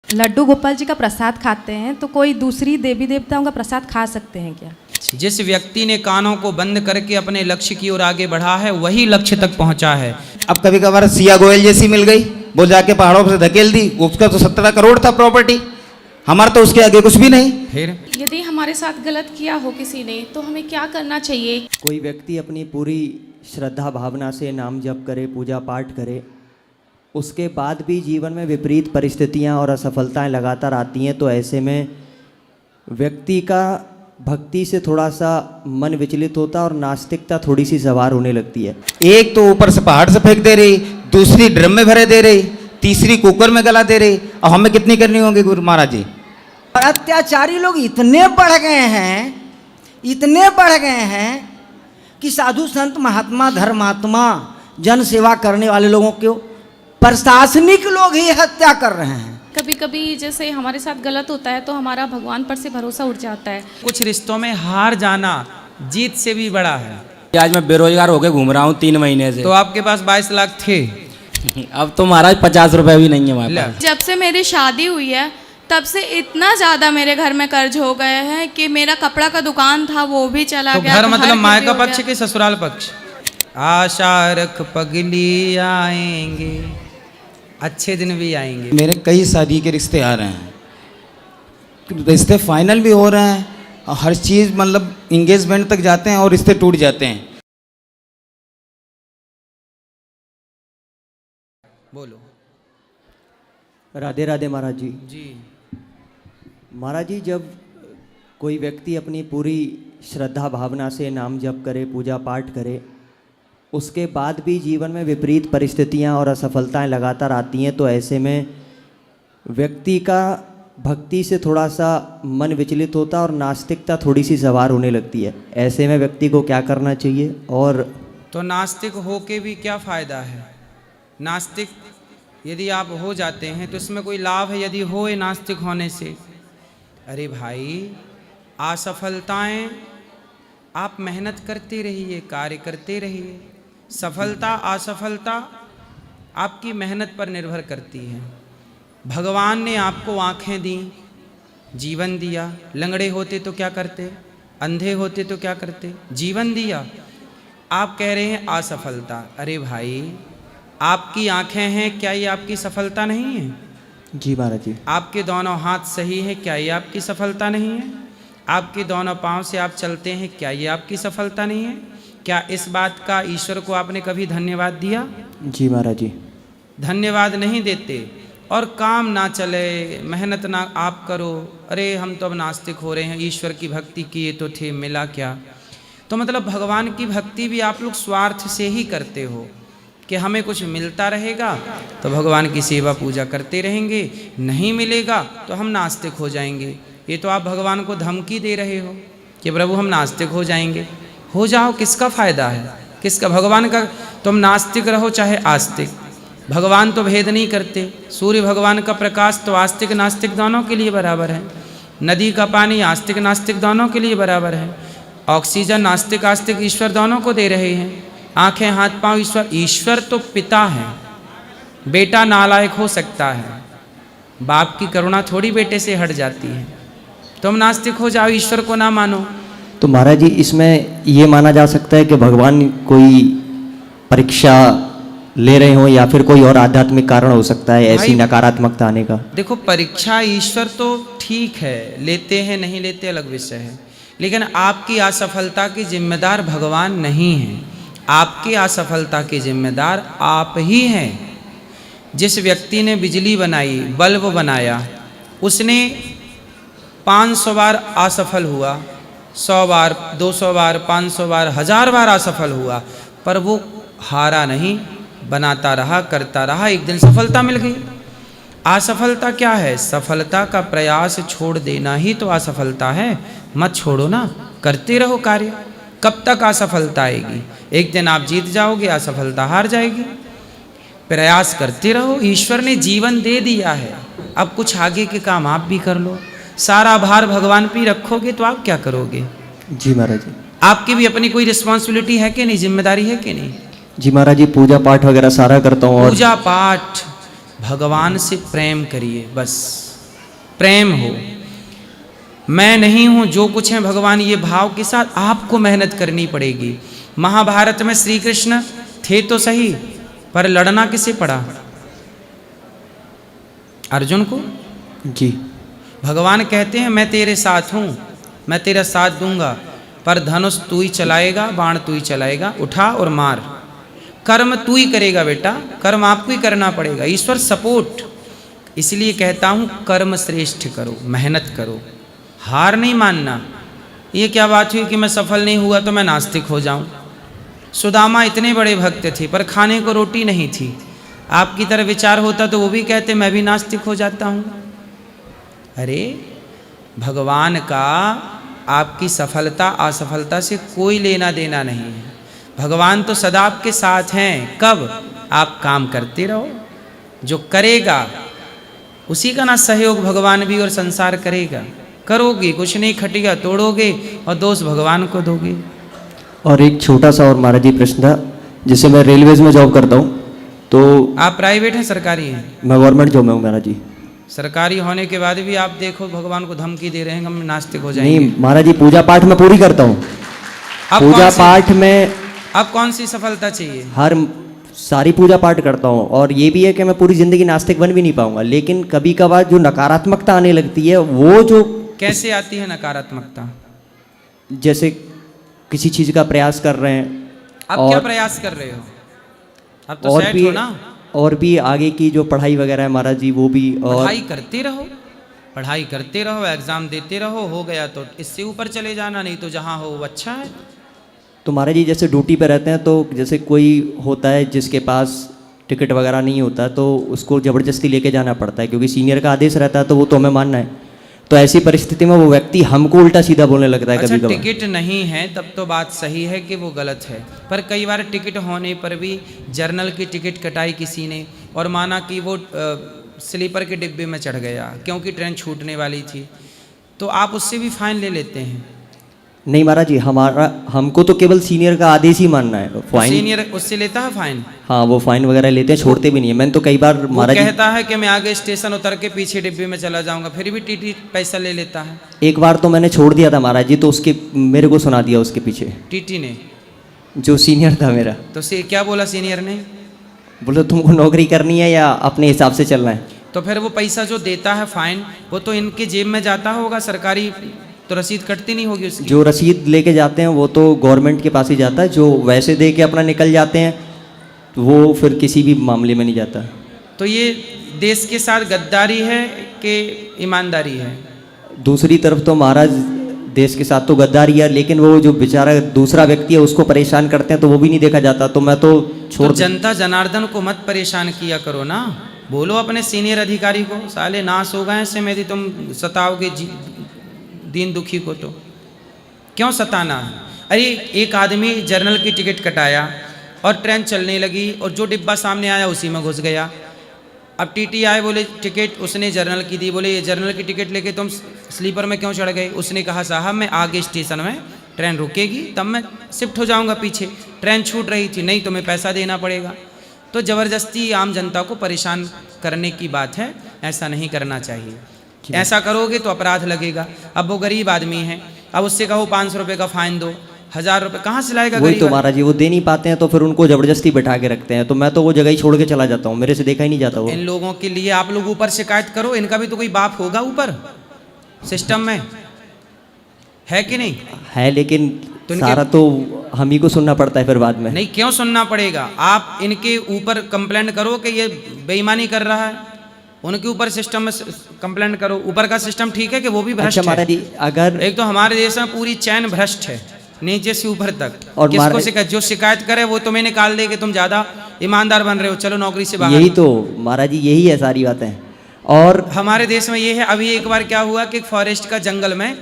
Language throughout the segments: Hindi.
लड्डू गोपाल जी का प्रसाद खाते हैं तो कोई दूसरी देवी देवताओं का प्रसाद खा सकते हैं क्या? जिस व्यक्ति ने कानों को बंद करके अपने लक्ष्य की ओर आगे बढ़ा है वही लक्ष्य तक पहुंचा है। अब कभी कभार सिया गोयल जैसी मिल गई, वो जाके पहाड़ों से धकेल दी, उसका तो 17 करोड़ था प्रॉपर्टी, हमारा तो उसके आगे कुछ भी नहीं। फिर यदि हमारे साथ गलत किया हो किसी ने तो हमें क्या करना चाहिए? कोई व्यक्ति अपनी पूरी श्रद्धा भावना से नाम जप करे, पूजा पाठ करे, उसके बाद भी जीवन में विपरीत परिस्थितियां और असफलताएं लगातार आती हैं, तो ऐसे में व्यक्ति का भक्ति से थोड़ा सा मन विचलित होता और नास्तिकता थोड़ी सी सवार होने लगती है। एक तो ऊपर से पहाड़ से फेंक दे रही, दूसरी ड्रम में भरे दे रही, तीसरी कुकर में गला दे रही। अब हमें कितनी करनी होगी गुरु महाराज जी? और अत्याचारी लोग इतने बढ़ गए हैं, इतने बढ़ गए हैं कि साधु संत महात्मा धर्मात्मा जन सेवा करने वाले लोगों को प्रशासनिक लोग ही हत्या कर रहे हैं। कभी कभी जैसे हमारे साथ गलत होता है तो हमारा भगवान पर से भरोसा उठ जाता है। कुछ रिश्तों में हार जाना जीत से भी बड़ा है। आज मैं बेरोजगार होकर घूम रहा हूँ 3 महीने से। तो आपके पास 22 लाख थे, अब तो महाराज 50 रुपए भी नहीं है हमारे पास। जब से मेरी शादी हुई है तब से इतना ज्यादा मेरे घर में कर्ज हो गए हैं कि मेरा कपड़ा का दुकान था वो भी चला तो गया। घर मतलब भी मायका हो पक्ष गया। के ससुराल पक्ष? आशा रख पगली आएंगे, अच्छे दिन भी आएंगे। मेरे कई शादी के रिश्ते आ रहे हैं, रिश्ते फाइनल भी हो रहे हैं, और हर चीज़ मतलब इंगेजमेंट तक जाते हैं और रिश्ते टूट जाते हैं। बोलो। राधे राधे महाराज जी। जी महाराज जी, जब कोई व्यक्ति अपनी पूरी श्रद्धा भावना से नाम जप करे, पूजा पाठ करे, उसके बाद भी जीवन में विपरीत परिस्थितियां और असफलताएं लगातार आती हैं, तो ऐसे में व्यक्ति का भक्ति से थोड़ा सा मन विचलित होता और नास्तिकता थोड़ी सी सवार होने लगती है। ऐसे में व्यक्ति को क्या करना चाहिए? और तो नास्तिक हो के भी क्या फ़ायदा है? नास्तिक यदि आप हो जाते हैं तो इसमें कोई लाभ है यदि होए नास्तिक होने से? अरे भाई, असफलताएं आप मेहनत करते रहिए, कार्य करते रहिए। सफलता असफलता आपकी मेहनत पर निर्भर करती है। भगवान ने आपको आँखें दी, जीवन दिया। लंगड़े होते तो क्या करते? अंधे होते तो क्या करते? जीवन दिया। आप कह रहे हैं असफलता। अरे भाई, आपकी आँखें हैं, क्या ये आपकी सफलता नहीं है? जी महाराज जी। आपके दोनों हाथ सही हैं, क्या ये आपकी सफलता नहीं है? आपके दोनों पाँव से आप चलते हैं, क्या ये आपकी सफलता नहीं है? क्या इस बात का ईश्वर को आपने कभी धन्यवाद दिया? जी महाराज जी। धन्यवाद नहीं देते और काम ना चले, मेहनत ना आप करो, अरे हम तो अब नास्तिक हो रहे हैं, ईश्वर की भक्ति किए तो थे, मिला क्या? तो मतलब भगवान की भक्ति भी आप लोग स्वार्थ से ही करते हो कि हमें कुछ मिलता रहेगा तो भगवान की सेवा पूजा करते रहेंगे, नहीं मिलेगा तो हम नास्तिक हो जाएंगे। ये तो आप भगवान को धमकी दे रहे हो कि प्रभु हम नास्तिक हो जाएंगे। हो जाओ, किसका फ़ायदा है? किसका? भगवान का। तुम नास्तिक रहो चाहे आस्तिक, भगवान तो भेद नहीं करते। सूर्य भगवान का प्रकाश तो आस्तिक नास्तिक दोनों के लिए बराबर है। नदी का पानी आस्तिक नास्तिक दोनों के लिए बराबर है। ऑक्सीजन नास्तिक आस्तिक ईश्वर दोनों को दे रहे हैं। आँखें हाथ पाँव ईश्वर। ईश्वर तो पिता है, बेटा नालायक हो सकता है, बाप की करुणा थोड़ी बेटे से हट जाती है। तुम नास्तिक हो जाओ, ईश्वर को ना मानो। तो महाराज जी, इसमें ये माना जा सकता है कि भगवान कोई परीक्षा ले रहे हो या फिर कोई और आध्यात्मिक कारण हो सकता है ऐसी नकारात्मकता आने का? देखो, परीक्षा ईश्वर तो ठीक है, लेते हैं नहीं लेते अलग विषय है, लेकिन आपकी असफलता की जिम्मेदार भगवान नहीं है। आपकी असफलता के जिम्मेदार आप ही हैं। जिस व्यक्ति ने बिजली बनाई, बल्ब बनाया, उसने 500 बार असफल हुआ, 100 बार, 200 बार, 500 बार, 1000 बार असफल हुआ, पर वो हारा नहीं, बनाता रहा, करता रहा, एक दिन सफलता मिल गई। असफलता क्या है? सफलता का प्रयास छोड़ देना ही तो असफलता है। मत छोड़ो ना, करते रहो कार्य। कब तक असफलता आएगी? एक दिन आप जीत जाओगे, असफलता हार जाएगी। प्रयास करते रहो। ईश्वर ने जीवन दे दिया है, अब कुछ आगे के काम आप भी कर लो। सारा भार भगवान पे रखोगे तो आप क्या करोगे? जी महाराज जी। आपकी भी अपनी कोई रिस्पॉन्सिबिलिटी है कि नहीं, जिम्मेदारी है कि नहीं? जी महाराज जी, पूजा पाठ वगैरह सारा करता हूँ। और पूजा पाठ, भगवान से प्रेम करिए बस। प्रेम हो। मैं नहीं हूँ, जो कुछ है भगवान, ये भाव के साथ आपको मेहनत करनी पड़ेगी। महाभारत में श्री कृष्ण थे तो सही, पर लड़ना किसे पड़ा? अर्जुन को। जी। भगवान कहते हैं मैं तेरे साथ हूँ, मैं तेरा साथ दूंगा, पर धनुष तू ही चलाएगा, बाण तू ही चलाएगा, उठा और मार। कर्म तू ही करेगा बेटा, कर्म आपको ही करना पड़ेगा, ईश्वर सपोर्ट। इसलिए कहता हूँ कर्म श्रेष्ठ करो, मेहनत करो, हार नहीं मानना। ये क्या बात हुई कि मैं सफल नहीं हुआ तो मैं नास्तिक हो जाऊं? सुदामा इतने बड़े भक्त थे पर खाने को रोटी नहीं थी। आपकी तरह विचार होता तो वो भी कहते मैं भी नास्तिक हो जाता हूँ। अरे भगवान का आपकी सफलता असफलता से कोई लेना देना नहीं है। भगवान तो सदा आपके साथ हैं। कब? आप काम करते रहो, जो करेगा उसी का ना सहयोग भगवान भी और संसार करेगा। करोगे कुछ नहीं, खटिया तोड़ोगे और दोष भगवान को दोगे। और एक छोटा सा और महाराज जी प्रश्न था, जैसे मैं रेलवेज में जॉब करता हूँ तो आप प्राइवेट हैं सरकारी हैं? मैं गवर्नमेंट जॉब में हूँ महाराज जी। सरकारी होने के बाद भी आप देखो भगवान को धमकी दे रहे हैं हम नास्तिक हो जाएंगे। नहीं महाराज जी, पूजा पाठ मैं पूरी करता हूँ। पूजा पाठ में अब कौन सी सफलता चाहिए? हर सारी पूजा पाठ करता हूँ, और ये भी है कि मैं पूरी ज़िंदगी नास्तिक बन भी नहीं पाऊंगा, लेकिन कभी कभार जो नकारात्मकता आने लगती है वो जो कैसे आती है नकारात्मकता? जैसे किसी चीज़ का प्रयास कर रहे हैं। अब क्या प्रयास कर रहे हो? अब तो और सेट भी हो ना। और भी आगे की जो पढ़ाई वगैरह है महाराज जी, वो भी। और पढ़ाई करते रहो, पढ़ाई करते रहो, एग्जाम देते रहो, हो गया तो इससे ऊपर चले जाना, नहीं तो जहाँ हो वो अच्छा है। तो महाराज जी जैसे ड्यूटी पे रहते हैं तो जैसे कोई होता है जिसके पास टिकट वगैरह नहीं होता तो उसको ज़बरदस्ती लेके जाना पड़ता है, क्योंकि सीनियर का आदेश रहता है तो वो तो हमें मानना है। तो ऐसी परिस्थिति में वो व्यक्ति हमको उल्टा सीधा बोलने लगता है। अच्छा, कभी कभार टिकट नहीं है तब तो बात सही है कि वो गलत है, पर कई बार टिकट होने पर भी जर्नल की टिकट कटाई किसी ने और माना कि वो स्लीपर के डिब्बे में चढ़ गया क्योंकि ट्रेन छूटने वाली थी, तो आप उससे भी फाइन ले लेते हैं। नहीं महाराज जी, हमको तो केवल सीनियर का आदेश ही मानना है। फाइन सीनियर उससे लेता है फाइन? हाँ, वो फाइन वगैरह लेते हैं, छोड़ते भी नहीं है। मैंने तो कई बार महाराज जी कहता है कि मैं आगे स्टेशन उतर के पीछे डिब्बे में चला जाऊंगा, फिर भी टीटी पैसा ले लेता है। एक बार तो मैंने छोड़ दिया था महाराज जी, तो उसके मेरे को सुना दिया उसके पीछे टीटी ने, जो सीनियर था मेरा। तो क्या बोला सीनियर ने? बोले तुमको नौकरी करनी है या अपने हिसाब से चलना है। तो फिर वो पैसा जो देता है फाइन वो तो इनके जेब में जाता होगा, सरकारी तो रसीद कटती नहीं होगी उसकी। जो रसीद लेके जाते हैं वो तो गवर्नमेंट के पास ही जाता है, जो वैसे दे के अपना निकल जाते हैं तो वो फिर किसी भी मामले में नहीं जाता। तो ये देश के साथ गद्दारी है कि ईमानदारी है? दूसरी तरफ तो महाराज देश के साथ तो गद्दारी है, लेकिन वो जो बेचारा दूसरा व्यक्ति है उसको परेशान करते हैं तो वो भी नहीं देखा जाता। तो मैं तो छोड़ तो जनता जनार्दन को मत परेशान किया करो ना। बोलो अपने सीनियर अधिकारी को, साले नाश हो गए ऐसे में यदि तुम सताओगे दीन दुखी को तो क्यों सताना। अरे एक आदमी जर्नल की टिकट कटाया और ट्रेन चलने लगी और जो डिब्बा सामने आया उसी में घुस गया। अब टीटी आए, बोले टिकट, उसने जर्नल की दी, बोले ये जर्नल की टिकट लेके तुम स्लीपर में क्यों चढ़ गए? उसने कहा साहब मैं आगे स्टेशन में ट्रेन रुकेगी तब मैं शिफ्ट हो जाऊंगा पीछे, ट्रेन छूट रही थी, नहीं तुम्हें पैसा देना पड़ेगा। तो ज़बरदस्ती आम जनता को परेशान करने की बात है, ऐसा नहीं करना चाहिए। ऐसा करोगे तो अपराध लगेगा। अब वो गरीब आदमी है, अब उससे कहो 500 रुपये का फाइन दो, 1000 रुपये कहाँ से लाएगा? वही तो महाराज जी, वो दे नहीं पाते हैं तो फिर उनको जबरदस्ती बैठा के रखते हैं, तो मैं तो वो जगह ही छोड़ के चला जाता हूँ, मेरे से देखा ही नहीं जाता वो। इन लोगों के लिए आप लोग ऊपर शिकायत करो, इनका भी तो कोई बाप होगा ऊपर सिस्टम में, है कि नहीं? है, लेकिन तो सारा तो हम ही को सुनना पड़ता है फिर बाद में। नहीं, क्यों सुनना पड़ेगा? आप इनके ऊपर कंप्लेंट करो कि ये बेईमानी कर रहा है, उनके ऊपर सिस्टम में कंप्लेंट करो। ऊपर का सिस्टम ठीक है कि वो भी भ्रष्ट अच्छा महाराज जी, अगर एक तो हमारे देश में पूरी चैन भ्रष्ट है नीचे से ऊपर तक। और किसको शिकायत, जो शिकायत करे वो तुम्हें निकाल दे कि तुम ज्यादा ईमानदार बन रहे हो, चलो नौकरी से बाहर। यही तो महाराज जी, यही है सारी बातें। और हमारे देश में ये है। अभी एक बार क्या हुआ कि फॉरेस्ट का जंगल में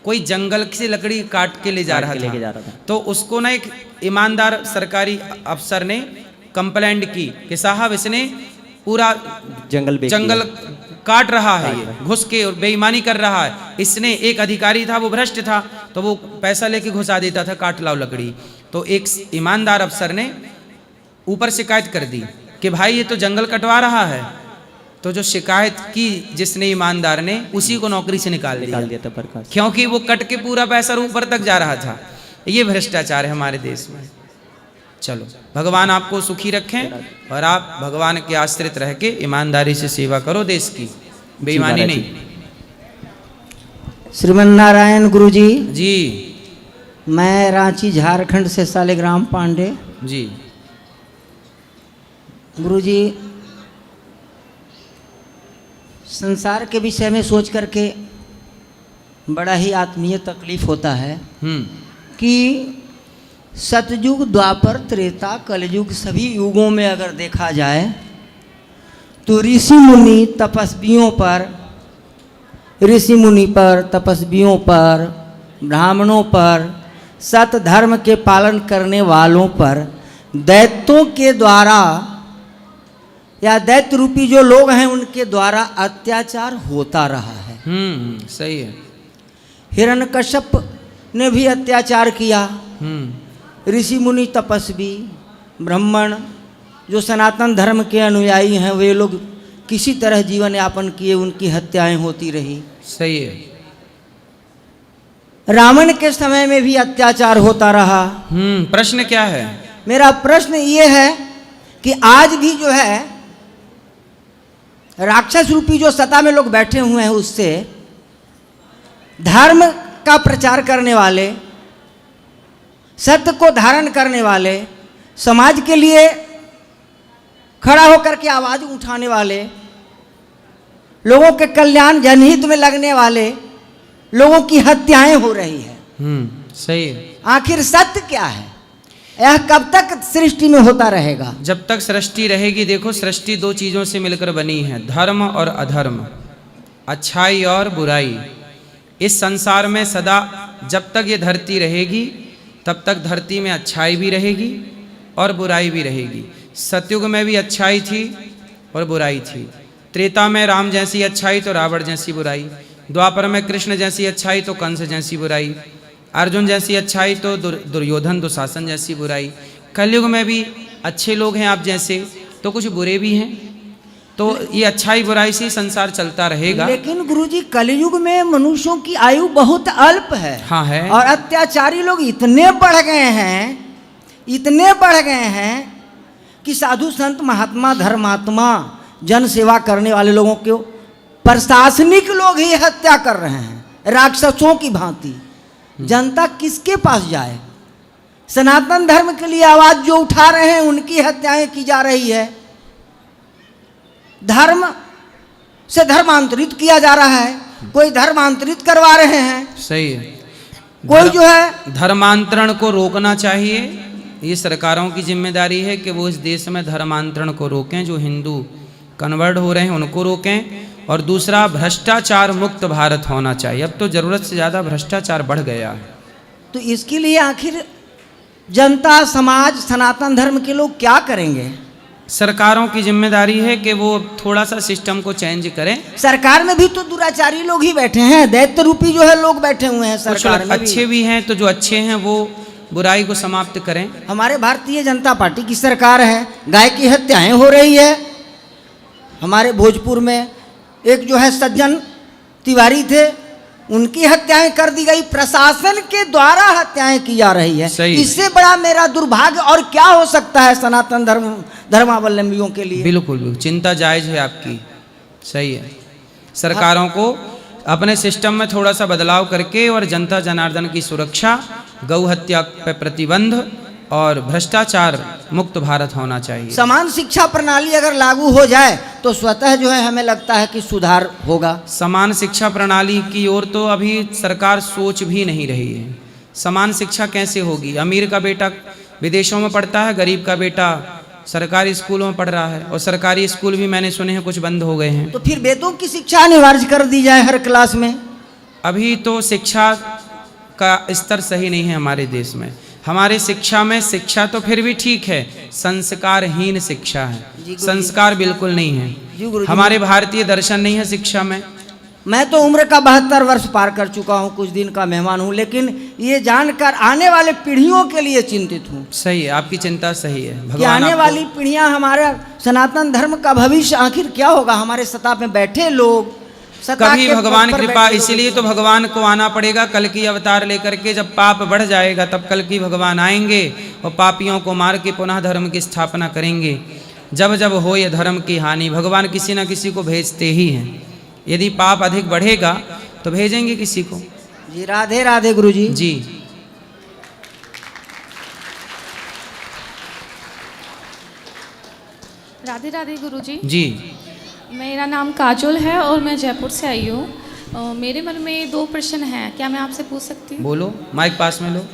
कोई जंगल से लकड़ी काट के ले जा रहा था, तो उसको ना एक ईमानदार सरकारी अफसर ने कंप्लेंट की कि साहब इसने पूरा जंगल काट रहा है, ये घुस के और बेईमानी कर रहा है। इसने, एक अधिकारी था वो भ्रष्ट था, तो वो पैसा लेके घुसा देता था, काट लाओ लकड़ी। तो एक ईमानदार अफसर ने ऊपर शिकायत कर दी कि भाई ये तो जंगल कटवा रहा है, तो जो शिकायत की जिसने ईमानदार ने, उसी को नौकरी से निकाल दिया था प्रकाश। क्योंकि वो कट के पूरा पैसा ऊपर तक जा रहा था। ये भ्रष्टाचार है हमारे देश में। चलो, भगवान आपको सुखी रखें और आप भगवान के आश्रित रह के ईमानदारी से सेवा करो देश की, बेईमानी नहीं। श्रीमन नारायण गुरु जी, जी मैं रांची झारखंड से सालिग्राम पांडे। जी गुरु जी, संसार के विषय में सोच करके बड़ा ही आत्मीय तकलीफ होता है कि सतयुग, द्वापर, त्रेता, कलयुग सभी युगों में अगर देखा जाए तो ऋषि मुनि तपस्वियों पर, तपस्वियों पर, ब्राह्मणों पर, सत धर्म के पालन करने वालों पर दैत्यों के द्वारा या दैत्य रूपी जो लोग हैं उनके द्वारा अत्याचार होता रहा है। सही है। हिरण्यकश्यप ने भी अत्याचार किया। ऋषि मुनि, तपस्वी, ब्राह्मण जो सनातन धर्म के अनुयायी हैं वे लोग किसी तरह जीवन यापन किए, उनकी हत्याएं होती रही। सही है। रावण के समय में भी अत्याचार होता रहा। प्रश्न क्या है? मेरा प्रश्न ये है कि आज भी जो है राक्षस रूपी जो सत्ता में लोग बैठे हुए हैं उससे धर्म का प्रचार करने वाले, सत्य को धारण करने वाले, समाज के लिए खड़ा होकर के आवाज उठाने वाले, लोगों के कल्याण जनहित में लगने वाले लोगों की हत्याएं हो रही है। सही है। आखिर सत्य क्या है? यह कब तक सृष्टि में होता रहेगा? जब तक सृष्टि रहेगी। देखो, सृष्टि दो चीजों से मिलकर बनी है, धर्म और अधर्म, अच्छाई और बुराई। इस संसार में सदा जब तक ये धरती रहेगी तब तक धरती में अच्छाई भी रहेगी और बुराई भी रहेगी। सतयुग में भी अच्छाई थी और बुराई थी। त्रेता में राम जैसी अच्छाई तो रावण जैसी बुराई, द्वापर में कृष्ण जैसी अच्छाई तो कंस जैसी बुराई, अर्जुन जैसी अच्छाई तो दुर्योधन दुशासन जैसी बुराई। कलयुग में भी अच्छे लोग हैं आप जैसे, तो कुछ बुरे भी हैं। तो ये अच्छाई बुराई से संसार चलता रहेगा। लेकिन गुरुजी, कलयुग में मनुष्यों की आयु बहुत अल्प है। हाँ है। और अत्याचारी लोग इतने बढ़ गए हैं कि साधु संत, महात्मा, धर्मात्मा, जन सेवा करने वाले लोगों को प्रशासनिक लोग ही हत्या कर रहे हैं, राक्षसों की भांति। जनता किसके पास जाए? सनातन धर्म के लिए आवाज जो उठा रहे हैं उनकी हत्याएं की जा रही है। धर्म से धर्मांतरित किया जा रहा है, कोई धर्मांतरित करवा रहे हैं। सही है। कोई जो है धर्मांतरण को रोकना चाहिए। ये सरकारों की जिम्मेदारी है कि वो इस देश में धर्मांतरण को रोकें, जो हिंदू कन्वर्ट हो रहे हैं उनको रोकें। और दूसरा, भ्रष्टाचार मुक्त भारत होना चाहिए। अब तो जरूरत से ज़्यादा भ्रष्टाचार बढ़ गया है। तो इसके लिए आखिर जनता, समाज, सनातन धर्म के लोग क्या करेंगे? सरकारों की जिम्मेदारी है कि वो थोड़ा सा सिस्टम को चेंज करें। सरकार में भी तो दुराचारी लोग ही बैठे हैं, दैत्य रूपी जो है लोग बैठे हुए हैं सरकार में। अच्छे भी हैं, तो जो अच्छे हैं वो बुराई को समाप्त करें। हमारे भारतीय जनता पार्टी की सरकार है, गाय की हत्याएं हो रही है। हमारे भोजपुर में एक जो है सज्जन तिवारी थे, उनकी हत्याएं कर दी गई। प्रशासन के द्वारा हत्याएं की जा रही है। इससे बड़ा मेरा दुर्भाग्य और क्या हो सकता है सनातन धर्मावलंबियों के लिए? बिल्कुल चिंता जायज है आपकी। सही है। सरकारों को अपने सिस्टम में थोड़ा सा बदलाव करके और जनता जनार्दन की सुरक्षा, गौ हत्या पर प्रतिबंध और भ्रष्टाचार मुक्त भारत होना चाहिए। समान शिक्षा प्रणाली अगर लागू हो जाए तो स्वतः जो है हमें लगता है कि सुधार होगा। समान शिक्षा प्रणाली की ओर तो अभी सरकार सोच भी नहीं रही है। समान शिक्षा कैसे होगी? अमीर का बेटा विदेशों में पढ़ता है, गरीब का बेटा सरकारी स्कूलों में पढ़ रहा है। और सरकारी स्कूल भी मैंने सुने हैं कुछ बंद हो गए हैं। तो फिर वेदों की शिक्षा अनिवार्य कर दी जाए हर क्लास में। अभी तो शिक्षा का स्तर सही नहीं है हमारे देश में। हमारे शिक्षा में शिक्षा तो फिर भी ठीक है, संस्कारहीन शिक्षा है। संस्कार बिल्कुल नहीं है। हमारे भारतीय दर्शन नहीं है शिक्षा में। मैं तो उम्र का 72 वर्ष पार कर चुका हूँ, कुछ दिन का मेहमान हूँ, लेकिन ये जानकर आने वाले पीढ़ियों के लिए चिंतित हूँ सही है, आपकी चिंता सही है। कि भगवान आने आपको- वाली पीढ़ियां, हमारे सनातन धर्म का भविष्य आखिर क्या होगा। हमारे सत्ता में बैठे लोग, सत्ता कभी के पद भगवान पर कृपा, बैठे लोग- इसीलिए तो भगवान को आना पड़ेगा कल की अवतार लेकर के। जब पाप बढ़ जाएगा तब कल की भगवान आएंगे और पापियों को मार के पुनः धर्म की स्थापना करेंगे। जब जब हो ये धर्म की हानि, भगवान किसी न किसी को भेजते ही हैं। यदि पाप अधिक बढ़ेगा तो भेजेंगे किसी को। जी राधे राधे गुरु जी। जी राधे राधे गुरुजी। जी मेरा नाम काजोल है और मैं जयपुर से आई हूँ। मेरे मन में 2 प्रश्न हैं, क्या मैं आपसे पूछ सकती हूँ? बोलो, माइक पास में लो।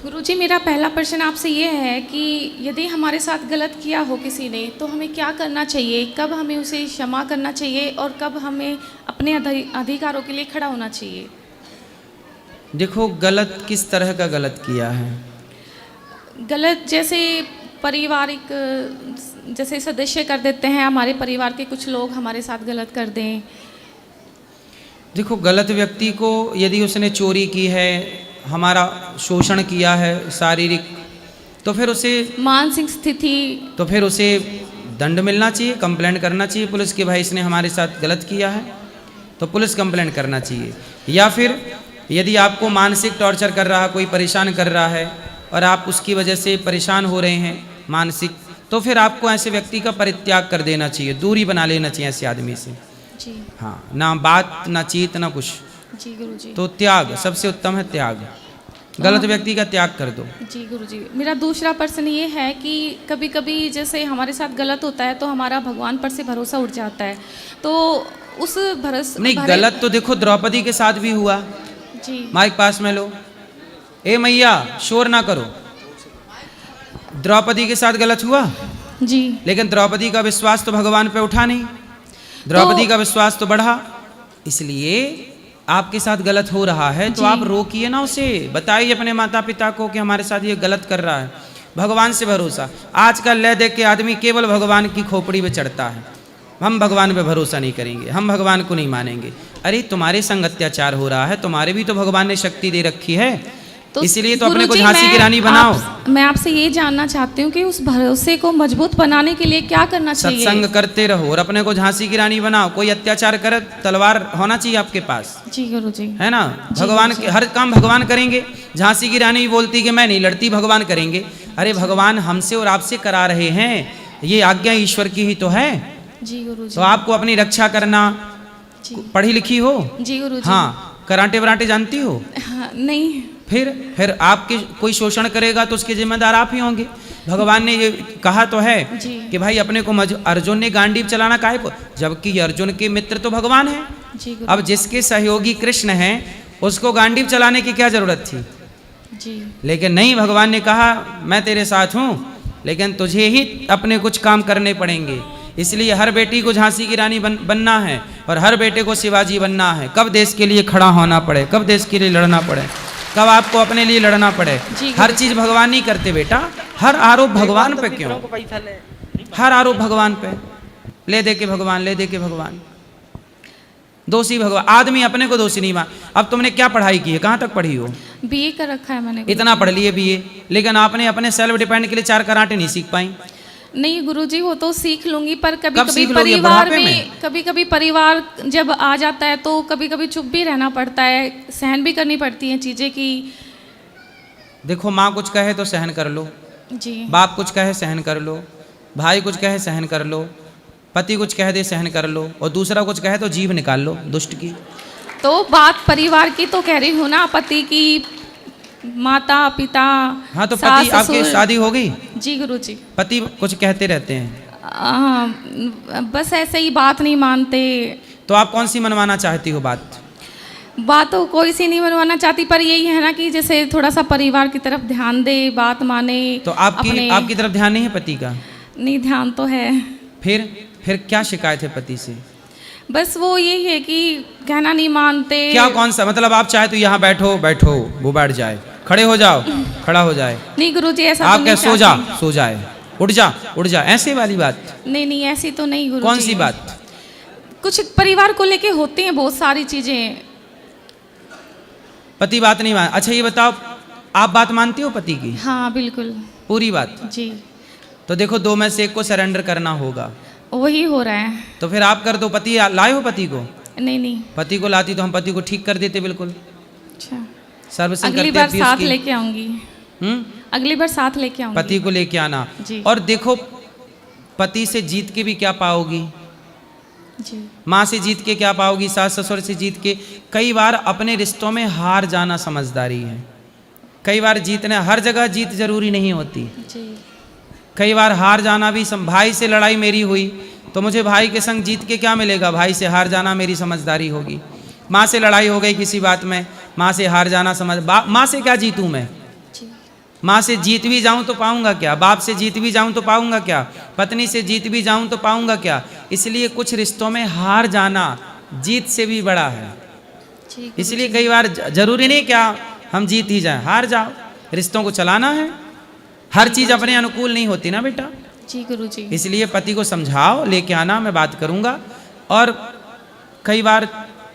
गुरुजी, मेरा पहला प्रश्न आपसे ये है कि यदि हमारे साथ गलत किया हो किसी ने तो हमें क्या करना चाहिए, कब हमें उसे क्षमा करना चाहिए और कब हमें अपने अधिकारों के लिए खड़ा होना चाहिए? देखो, गलत किस तरह का गलत किया है? गलत जैसे पारिवारिक, जैसे सदस्य कर देते हैं, हमारे परिवार के कुछ लोग हमारे साथ गलत कर दें। देखो, गलत व्यक्ति को यदि उसने चोरी की है, हमारा शोषण किया है शारीरिक, तो फिर उसे मानसिक स्थिति, तो फिर उसे दंड मिलना चाहिए, कंप्लेंट करना चाहिए पुलिस के, भाई इसने हमारे साथ गलत किया है, तो पुलिस कंप्लेंट करना चाहिए। या फिर यदि आपको मानसिक टॉर्चर कर रहा, कोई परेशान कर रहा है और आप उसकी वजह से परेशान हो रहे हैं मानसिक, तो फिर आपको ऐसे व्यक्ति का परित्याग कर देना चाहिए, दूरी बना लेना चाहिए ऐसे आदमी से। जी हाँ, ना बात ना चीत ना कुछ, जी गुरुजी। तो त्याग सबसे उत्तम है, त्याग। गलत व्यक्ति का त्याग कर दो। जी गुरुजी। मेरा दूसरा प्रश्न ये है कि कभी कभी जैसे हमारे साथ गलत होता है तो हमारा भगवान पर से भरोसा उठ जाता है, तो उस भरोसे नहीं, गलत तो देखो द्रौपदी के साथ भी हुआ। जी माइक पास में लो। ए मैया, शोर ना करो। द्रौपदी के साथ गलत हुआ, जी लेकिन द्रौपदी का विश्वास तो भगवान पे उठा नहीं, द्रौपदी का विश्वास तो बढ़ा। इसलिए आपके साथ गलत हो रहा है तो आप रोकिए ना उसे, बताइए अपने माता पिता को कि हमारे साथ ये गलत कर रहा है। भगवान से भरोसा, आजकल ले देख के आदमी केवल भगवान की खोपड़ी पे चढ़ता है, हम भगवान पे भरोसा नहीं करेंगे, हम भगवान को नहीं मानेंगे। अरे तुम्हारे संग अत्याचार हो रहा है, तुम्हारे भी तो भगवान ने शक्ति दे रखी है, तो इसलिए तो अपने को गुरुजी, झांसी की रानी बनाओ। मैं आपसे ये जानना चाहती हूँ कि उस भरोसे को मजबूत बनाने के लिए क्या करना चाहिए? सत्संग करते रहो और अपने को झांसी की रानी बनाओ। कोई अत्याचार करे, तलवार होना चाहिए आपके पास, जी गुरुजी। है ना। भगवान के हर काम भगवान करेंगे। झांसी की रानी भी बोलती कि मैं नहीं लड़ती, भगवान करेंगे। अरे भगवान हमसे और आपसे करा रहे हैं, ये आज्ञा ईश्वर की ही तो है। जी गुरुजी। तो आपको अपनी रक्षा करना, पढ़ी लिखी हो? जी गुरुजी। हाँ, कराटे वराटे जानती हो? हाँ, नहीं। फिर आपके कोई शोषण करेगा तो उसके जिम्मेदार आप ही होंगे। भगवान ने ये कहा तो है कि भाई अपने को अर्जुन ने गांडीव चलाना काहे को, जबकि अर्जुन के मित्र तो भगवान है। जी अब जिसके सहयोगी कृष्ण हैं उसको गांडीव चलाने की क्या जरूरत थी? जी। लेकिन नहीं, भगवान ने कहा मैं तेरे साथ हूँ, लेकिन तुझे ही अपने कुछ काम करने पड़ेंगे। इसलिए हर बेटी को झांसी की रानी बनना है और हर बेटे को शिवाजी बनना है। कब देश के लिए खड़ा होना पड़े, कब देश के लिए लड़ना पड़े, कब आपको अपने लिए लड़ना पड़े। हर चीज भगवान नहीं करते बेटा। हर आरोप भगवान पे क्यों? हर आरोप भगवान पे, ले दे के भगवान, ले दे के भगवान। दोषी भगवान, आदमी अपने को दोषी नहीं मान। अब तुमने क्या पढ़ाई की है, कहाँ तक पढ़ी हो? बीए कर रखा है मैंने। इतना पढ़ लिए बीए, लेकिन आपने अपने सेल्फ डिपेंड के लिए 4 कराटे नहीं सीख पाई। नहीं गुरुजी, वो तो सीख लूंगी, पर कभी कब कभी सीख लोगे? परिवार बुढ़ापे में, में? कभी कभी परिवार जब आ जाता है तो कभी कभी चुप भी रहना पड़ता है, सहन भी करनी पड़ती हैं चीज़ें की। देखो, माँ कुछ कहे तो सहन कर लो, जी। बाप कुछ कहे सहन कर लो, भाई कुछ कहे सहन कर लो, पति कुछ कह दे सहन कर लो, और दूसरा कुछ कहे तो जीभ निकाल लो दुष्ट की। तो बात परिवार की तो कह रही हूँ ना, पति की, माता पिता। हाँ, तो सास, पति आपकी ससुर। शादी हो गई? जी गुरुजी। पति कुछ कहते रहते हैं, बस ऐसे ही बात नहीं मानते। तो आप कौन सी मनवाना चाहती हो बात? बात तो कोई सी नहीं मनवाना चाहती, पर यही है ना कि जैसे थोड़ा सा परिवार की तरफ ध्यान दे, बात माने। तो आपकी तरफ ध्यान नहीं है पति का? नहीं, ध्यान तो है। फिर क्या शिकायत है पति से? बस वो यही है कि कहना नहीं मानते। क्या, कौन सा मतलब? आप चाहे तो यहाँ बैठो बैठो, वो बैठ जाए, खड़े हो जाओ खड़ा हो जाए, नहीं गुरुजी, ऐसा आप तो क्या नहीं सो जा चाहती। सो जाए, उठ जा, ऐसे वाली बात? नहीं नहीं, ऐसी तो नहीं गुरुजी। कौन सी बात? कुछ परिवार को लेके होते हैं बहुत सारी चीजें। पति बात नहीं मान। अच्छा ये बताओ, आप बात मानती हो पति की? हाँ बिल्कुल पूरी बात? जी। तो देखो, दो में से एक को सरेंडर करना होगा। वही हो रहा है। तो फिर आप कर दो। पति लाए हो पति को? नहीं नहीं। पति को लाती तो हम पति को ठीक कर देते बिल्कुल। अच्छा, सर्विसिंग अगली करते बार अब्यूज साथ की। लेके आऊंगी। अगली बार साथ लेके आऊंगी। पति को लेके आना। जी। और देखो, पति से जीत के भी क्या पाओगी? जी। माँ से जीत के क्या पाओगी? सास ससुर से जीत के। कई बार अपने रिश्तों में हार जाना समझदारी है। कई बार जीतना, हर जगह जीत जरूरी नहीं होती। जी। कई बार हार जाना भी भाई से लड़ाई मेरी हुई तो मुझे भाई के संग जीत के क्या मिलेगा? भाई से हार जाना मेरी समझदारी होगी। माँ से लड़ाई हो गई किसी बात में, माँ से हार जाना माँ से क्या जीतूँ मैं? माँ से जीत भी जाऊं तो पाऊंगा क्या? बाप से जीत भी जाऊं तो पाऊंगा क्या? पत्नी से जीत भी जाऊं तो पाऊंगा क्या? इसलिए कुछ रिश्तों में हार जाना जीत से भी बड़ा है। इसलिए कई बार जरूरी नहीं क्या हम जीत ही जाएं, हार जाओ। रिश्तों को चलाना है। हर चीज अपने अनुकूल नहीं होती ना बेटा। जी गुरुजी। इसलिए पति को समझाओ, लेके आना, मैं बात करूंगा। और कई बार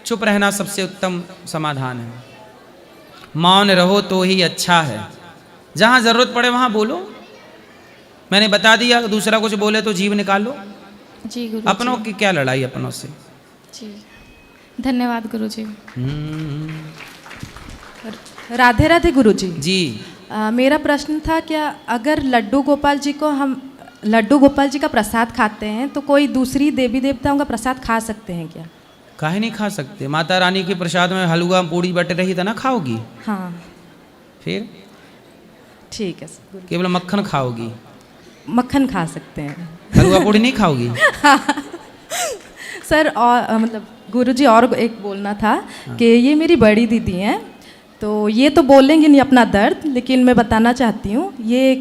चुप रहना सबसे उत्तम समाधान है। मौन रहो तो ही अच्छा है। जहां जरूरत पड़े वहां बोलो। मैंने बता दिया, दूसरा कुछ बोले तो जीव निकालो। जी गुरुजी। अपनों की क्या लड़ाई अपनों से। जी धन्यवाद गुरुजी। राधे राधे गुरुजी। जी। मेरा प्रश्न था, क्या अगर लड्डू गोपाल जी का प्रसाद खाते हैं तो कोई दूसरी देवी देवताओं का प्रसाद खा सकते हैं क्या? काहे नहीं खा सकते? माता रानी के प्रसाद में हलवा पूड़ी बट रही था ना, खाओगी? हाँ फिर ठीक है। केवल मक्खन खाओगी? मक्खन खा सकते हैं, हलवा पूड़ी नहीं खाओगी? सर। और मतलब गुरुजी और एक बोलना था कि ये मेरी बड़ी दीदी हैं, तो ये तो बोलेंगे नहीं अपना दर्द, लेकिन मैं बताना चाहती हूँ ये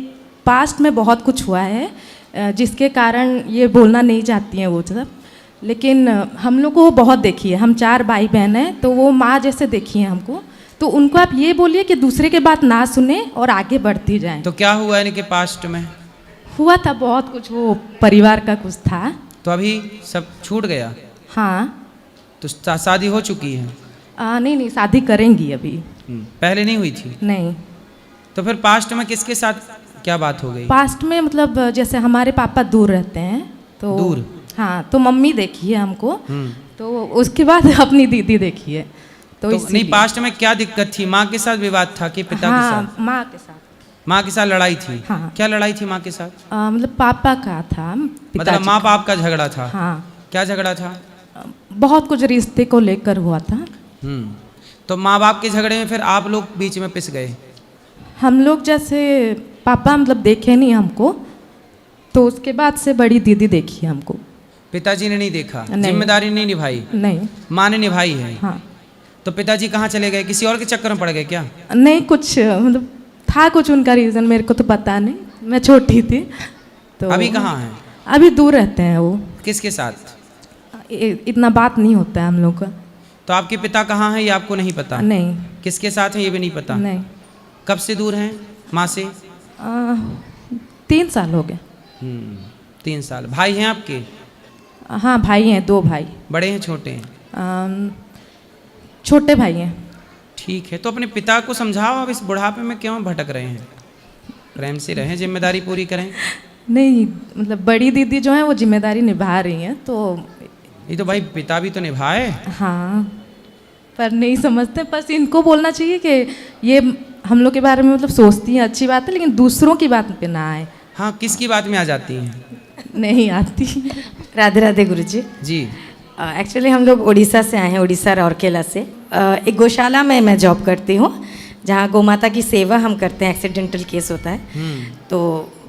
पास्ट में बहुत कुछ हुआ है जिसके कारण ये बोलना नहीं चाहती हैं वो सब। लेकिन हम लोग को वो बहुत देखी है, हम 4 भाई बहन हैं, तो वो माँ जैसे देखी हैं हमको। तो उनको आप ये बोलिए कि दूसरे के बात ना सुने और आगे बढ़ती जाएं। तो क्या हुआ इनके पास्ट में? हुआ था बहुत कुछ, वो परिवार का कुछ था। तो अभी सब छूट गया? हाँ। तो शादी हो चुकी है? नहीं शादी करेंगी अभी। पहले नहीं हुई थी? नहीं। तो फिर पास्ट में किसके साथ क्या बात हो गई? पास्ट में मतलब जैसे हमारे पापा दूर रहते हैं तो दूर? हाँ, तो मम्मी देखी है हमको, तो उसके बाद अपनी दीदी देखी है। तो नहीं, पास्ट में क्या दिक्कत थी? माँ के साथ विवाद था कि पिता के साथ? माँ के साथ। माँ के साथ लड़ाई थी? हाँ। क्या लड़ाई थी माँ के साथ? मतलब पापा का था, मतलब माँ बाप का झगड़ा था? हाँ। क्या झगड़ा था? बहुत कुछ रिश्ते को लेकर हुआ था। तो माँ बाप के झगड़े में फिर आप लोग बीच में पिस गए? हम लोग जैसे पापा मतलब देखे नहीं हमको, तो उसके बाद से बड़ी दीदी देखी हमको। पिताजी ने नहीं देखा? नहीं। जिम्मेदारी नहीं निभाई? नहीं। माँ ने निभाई है? हाँ। तो पिताजी कहाँ चले गए? किसी और के चक्कर में पड़ गए क्या? नहीं, कुछ मतलब था कुछ उनका रीज़न, मेरे को तो पता नहीं, मैं छोटी थी। तो अभी कहाँ हैं? अभी दूर रहते हैं वो। किसके साथ? इतना बात नहीं होता है हम लोग का। तो आपके पिता कहाँ हैं ये आपको नहीं पता? नहीं। किसके साथ हैं ये भी नहीं पता? नहीं। कब से दूर हैं माँ से? 3 साल हो गए। 3 साल। भाई हैं आपके? हाँ भाई हैं, 2 भाई। बड़े हैं छोटे हैं? छोटे भाई हैं। ठीक है, तो अपने पिता को समझाओ, अब इस बुढ़ापे में क्यों भटक रहे हैं? प्रेम से रहें, जिम्मेदारी पूरी करें। नहीं मतलब बड़ी दीदी जो है वो जिम्मेदारी निभा रही हैं, तो ये तो भाई पिता भी तो निभाए। हाँ, पर नहीं समझते। बस इनको बोलना चाहिए कि ये हम लोग के बारे में मतलब सोचती हैं, अच्छी बात है, लेकिन दूसरों की बात पे ना आए। हाँ, किसकी बात में आ जाती हैं? नहीं आती। राधे राधे गुरुजी। जी। एक्चुअली हम लोग उड़ीसा से आए हैं, उड़ीसा राउरकेला से। एक गौशाला में मैं जॉब करती हूँ, जहाँ गौ माता की सेवा हम करते हैं। एक्सीडेंटल केस होता है तो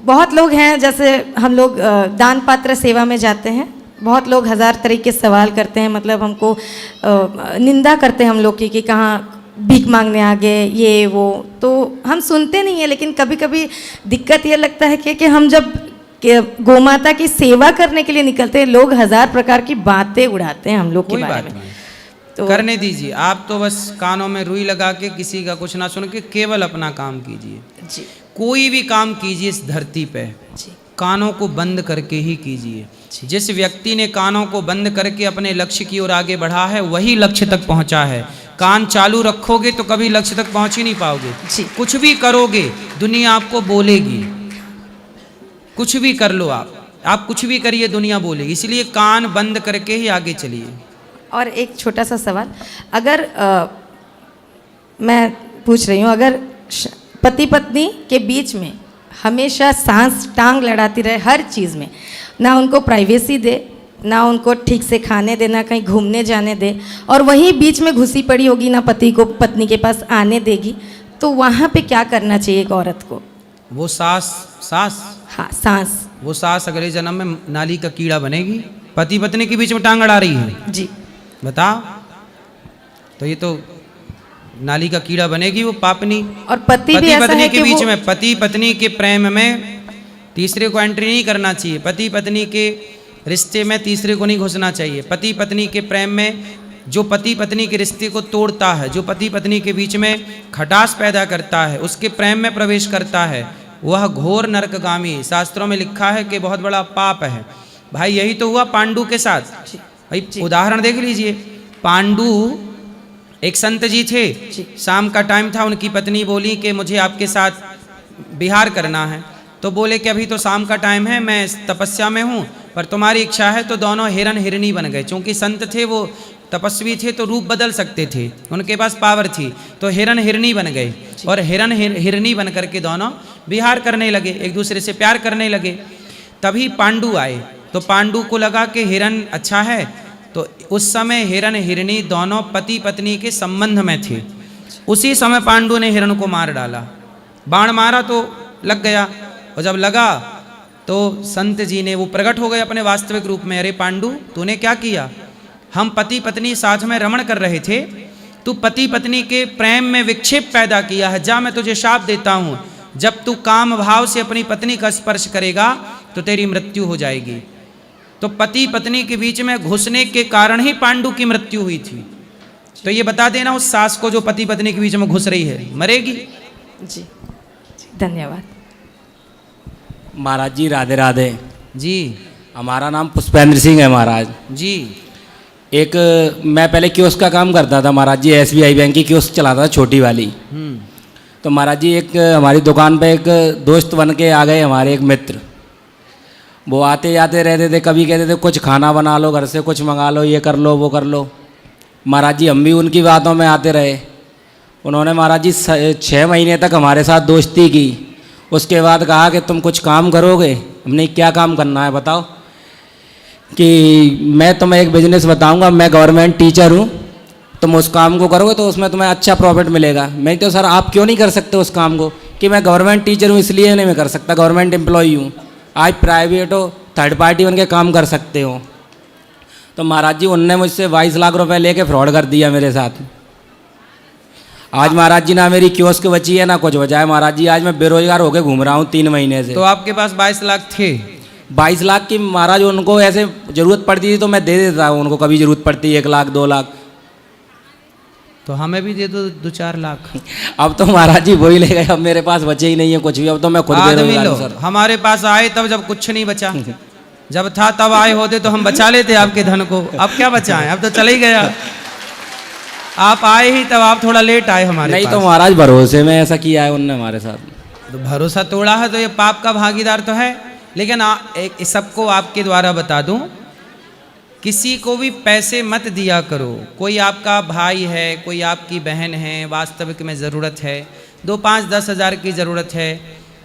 बहुत लोग हैं, जैसे हम लोग दान पात्र सेवा में जाते हैं, बहुत लोग 1000 तरीके सवाल करते हैं, मतलब हमको निंदा करते हैं हम लोग की कि कहाँ भीख मांगने आ गए, ये वो। तो हम सुनते नहीं हैं, लेकिन कभी कभी दिक्कत ये लगता है कि हम जब गौ माता की सेवा करने के लिए निकलते हैं, लोग 1000 प्रकार की बातें उड़ाते हैं हम लोग के बारे में। तो करने दीजिए, आप तो बस कानों में रुई लगा के किसी का कुछ ना सुन के केवल अपना काम कीजिए। जी। कोई भी काम कीजिए इस धरती पे, कानों को बंद करके ही कीजिए। जिस व्यक्ति ने कानों को बंद करके अपने लक्ष्य की ओर आगे बढ़ा है वही लक्ष्य तक पहुंचा है। कान चालू रखोगे तो कभी लक्ष्य तक पहुंच ही नहीं पाओगे। कुछ भी करोगे दुनिया आपको बोलेगी, कुछ भी कर लो आप कुछ भी करिए दुनिया बोलेगी, इसलिए कान बंद करके ही आगे चलिए। और एक छोटा सा सवाल, अगर मैं पूछ रही हूँ, अगर पति पत्नी के बीच में हमेशा सांस टांग लड़ाती रहे हर चीज़ में, ना उनको प्राइवेसी दे, ना उनको ठीक से खाने देना, कहीं घूमने जाने दे, और वहीं बीच में घुसी पड़ी होगी, ना पति को पत्नी के पास आने देगी, तो वहाँ पे क्या करना चाहिए एक औरत को? वो सास हाँ, सांस, वो सास अगले जन्म में नाली का कीड़ा बनेगी। पति पत्नी के बीच में टांग अड़ा रही है जी, बताओ, तो ये तो नाली का कीड़ा बनेगी वो पापनी। और पति भी ऐसा पत्नी है के कि बीच वो में, पति पत्नी के प्रेम में तीसरे को एंट्री नहीं करना चाहिए। पति पत्नी के रिश्ते में तीसरे को नहीं घुसना चाहिए। पति पत्नी के प्रेम में जो पति पत्नी के रिश्ते को तोड़ता है, जो पति पत्नी के बीच में खटास पैदा करता है, उसके प्रेम में प्रवेश करता है, वह घोर नरकगामी, शास्त्रों में लिखा है कि बहुत बड़ा पाप है। भाई यही तो हुआ पांडु के साथ। भाई उदाहरण देख लीजिए, पांडु एक संत जी थे, शाम का टाइम था, उनकी पत्नी बोली कि मुझे आपके साथ विहार करना है, तो बोले कि अभी तो शाम का टाइम है, मैं तपस्या में हूँ, पर तुम्हारी इच्छा है तो दोनों हिरन हिरनी बन गए। चूँकि संत थे, वो तपस्वी थे, तो रूप बदल सकते थे, उनके पास पावर थी, तो हिरन हिरनी बन गए और हिरन हिरनी बन करके दोनों विहार करने लगे, एक दूसरे से प्यार करने लगे। तभी पांडु आए, तो पांडु को लगा कि हिरन अच्छा है, तो उस समय हिरन हिरनी दोनों पति पत्नी के संबंध में थे। उसी समय पांडु ने हिरन को मार डाला, बाण मारा तो लग गया, और जब लगा तो संत जी ने, वो प्रकट हो गए अपने वास्तविक रूप में, अरे पांडु तूने क्या किया? हम पति पत्नी साथ में रमण कर रहे थे, तू पति पत्नी के प्रेम में विक्षेप पैदा किया है। जा, मैं तुझे शाप देता हूँ, जब तू काम भाव से अपनी पत्नी का स्पर्श करेगा तो तेरी मृत्यु हो जाएगी। तो पति पत्नी के बीच में घुसने के कारण ही पांडु की मृत्यु हुई थी। तो ये बता देना उस सास को जो पति पत्नी के बीच में घुस रही है, मरेगी। जी, धन्यवाद महाराज जी। राधे राधे जी। हमारा नाम पुष्पेंद्र सिंह है महाराज जी। एक मैं पहले कियोस्क का काम करता था महाराज जी, SBI बैंक की कियोस्क चलाता था, छोटी वाली। तो महाराज जी एक हमारी दुकान पे एक दोस्त बन के आ गए हमारे एक मित्र। वो आते जाते रहते थे, कभी कहते थे कुछ खाना बना लो, घर से कुछ मंगा लो, ये कर लो वो कर लो। महाराज जी हम भी उनकी बातों में आते रहे। उन्होंने महाराज जी 6 महीने तक हमारे साथ दोस्ती की। उसके बाद कहा कि तुम कुछ काम करोगे। हमने क्या काम करना है बताओ? कि मैं तुम्हें एक बिजनेस बताऊंगा, मैं गवर्नमेंट टीचर हूँ, तुम उस काम को करोगे तो उसमें तुम्हें अच्छा प्रॉफिट मिलेगा। मैं तो सर आप क्यों नहीं कर सकते उस काम को? कि मैं गवर्नमेंट टीचर हूँ इसलिए नहीं मैं कर सकता, गवर्नमेंट एम्प्लॉई हूँ। आज प्राइवेट हो, थर्ड पार्टी बन के काम कर सकते हो। तो महाराज जी उनने मुझसे 22 लाख रुपए लेके फ्रॉड कर दिया मेरे साथ। आज महाराज जी ना मेरी कियोस्क बची है ना कुछ बचा है महाराज जी। आज मैं बेरोजगार होकर घूम रहा हूँ 3 महीने से। तो आपके पास 22 लाख थे? 22 लाख की महाराज उनको ऐसे ज़रूरत पड़ती थी तो मैं दे देता हूँ उनको, कभी ज़रूरत पड़ती 1 लाख 2 लाख। तो हमें भी दे दो 2-4 लाख। अब तो महाराज जी वही ले गए, अब मेरे पास बचे ही नहीं है कुछ भी। अब तो मैं खुद बेरोजगार हूं सर। हमारे पास आए तब जब कुछ नहीं बचा, जब था तब आए होते तो हम बचा लेते आपके धन को। अब क्या बचा है, अब तो चले ही गया। आप आए ही तब, आप थोड़ा लेट आए हमारे नहीं पास। तो महाराज भरोसे में ऐसा किया है उनने हमारे साथ। तो भरोसा तोड़ा है तो ये पाप का भागीदार तो है। लेकिन एक सबको आपके द्वारा बता दूं, किसी को भी पैसे मत दिया करो। कोई आपका भाई है, कोई आपकी बहन है, वास्तविक में ज़रूरत है, 2, 5, 10 हज़ार की ज़रूरत है,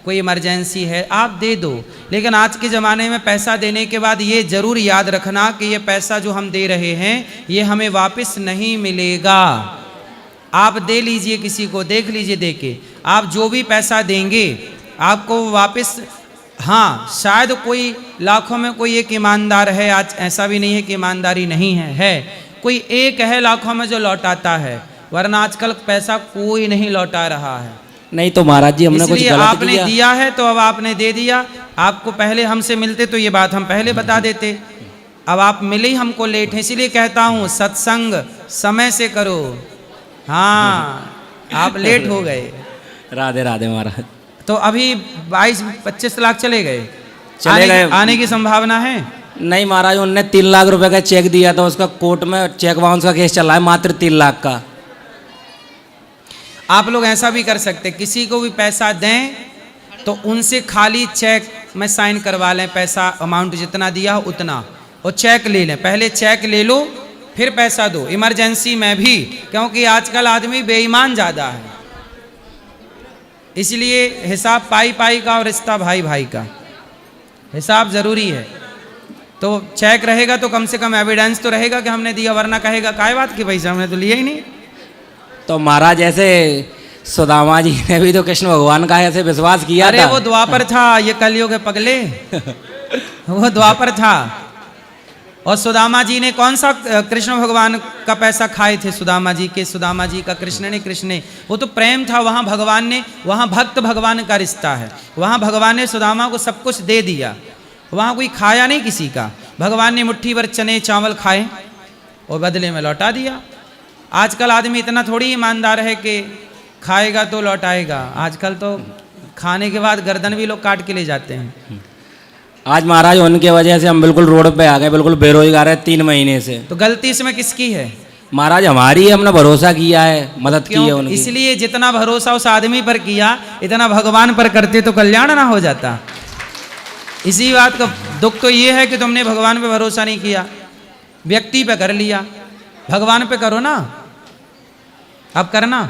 कोई इमरजेंसी है, आप दे दो। लेकिन आज के ज़माने में पैसा देने के बाद ये ज़रूर याद रखना कि ये पैसा जो हम दे रहे हैं ये हमें वापस नहीं मिलेगा। आप दे लीजिए, किसी को देख लीजिए, दे के आप जो भी पैसा देंगे आपको वापस, हाँ शायद कोई लाखों में कोई एक ईमानदार है, आज ऐसा भी नहीं है कि ईमानदारी नहीं है कोई एक है लाखों में जो लौटाता है, वरना आजकल पैसा कोई नहीं लौटा रहा है। नहीं तो महाराज जी हमने कुछ गलत आपने किया। दिया है तो अब आपने दे दिया। आपको पहले हमसे मिलते तो ये बात हम पहले बता देते, अब आप मिले ही हमको लेट है। इसीलिए कहता हूँ सत्संग समय से करो। हाँ आप लेट हो गए। राधे राधे महाराज। तो अभी 22-25 लाख चले गए। चले गए। आने की संभावना है? नहीं महाराज, उनने 3 लाख रुपए का चेक दिया था, उसका कोर्ट में चेक बाउंस का केस चल रहा है, मात्र 3 लाख का। आप लोग ऐसा भी कर सकते, किसी को भी पैसा दें तो उनसे खाली चेक में साइन करवा लें, पैसा अमाउंट जितना दिया हो उतना, और चेक ले लें। पहले चेक ले लो फिर पैसा दो, इमरजेंसी में भी, क्योंकि आजकल आदमी बेईमान ज़्यादा है। इसलिए हिसाब पाई पाई का और रिश्ता भाई भाई का, हिसाब ज़रूरी है। तो चेक रहेगा तो कम से कम एविडेंस तो रहेगा कि हमने दिया, वरना कहेगा काय बात की पैसा हमने तो लिया ही नहीं। तो महाराज ऐसे सुदामा जी ने भी तो कृष्ण भगवान का ऐसे विश्वास किया अरे था। वो द्वापर था, ये कलयुग है पगले। वो द्वापर था। और सुदामा जी ने कौन सा कृष्ण भगवान का पैसा खाए थे? सुदामा जी के, सुदामा जी का कृष्ण ने, कृष्ण ने, वो तो प्रेम था। वहाँ भगवान ने, वहाँ भक्त भगवान का रिश्ता है। वहाँ भगवान ने सुदामा को सब कुछ दे दिया, वहाँ कोई खाया नहीं किसी का। भगवान ने मुट्ठी भर चने चावल खाए और बदले में लौटा दिया। आजकल आदमी इतना थोड़ी ईमानदार है कि खाएगा तो लौटाएगा। आजकल तो खाने के बाद गर्दन भी लोग काट के ले जाते हैं। आज महाराज उनके वजह से हम बिल्कुल रोड पे आ गए, बिल्कुल बेरोजगार है 3 महीने से। तो गलती इसमें किसकी है? महाराज हमारी है, हमने भरोसा किया है, मदद की है उनकी। इसलिए जितना भरोसा उस आदमी पर किया, इतना भगवान पर करते तो कल्याण ना हो जाता। इसी बात का दुख तो ये है कि तुमने भगवान पे भरोसा नहीं किया, व्यक्ति पे कर लिया। भगवान पे करो ना, अब करना।